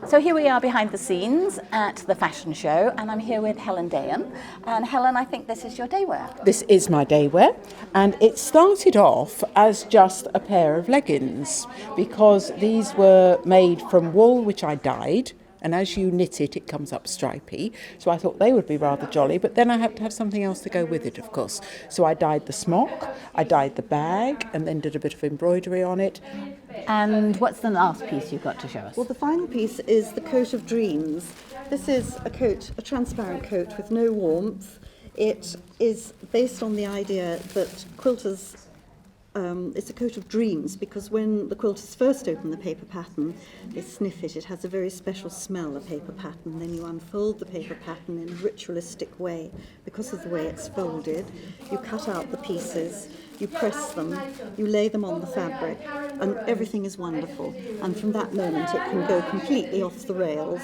So here we are behind the scenes at the fashion show, and I'm here with Helen Deighan. And Helen, I think this is your day wear. This is my day wear, and it started off as just a pair of leggings because these were made from wool which I dyed, and as you knit it, it comes up stripy. So I thought they would be rather jolly, but then I had to have something else to go with it, of course. So I dyed the smock, I dyed the bag, and then did a bit of embroidery on it. And what's the last piece you've got to show us? Well, the final piece is the coat of dreams. This is a coat, a transparent coat with no warmth. It is based on the idea that quilters, it's a coat of dreams because when the quilters first open the paper pattern, they sniff it. It has a very special smell, a paper pattern. Then you unfold the paper pattern in a ritualistic way because of the way it's folded. You cut out the pieces, you press them, you lay them on the fabric, and everything is wonderful. And from that moment, it can go completely off the rails.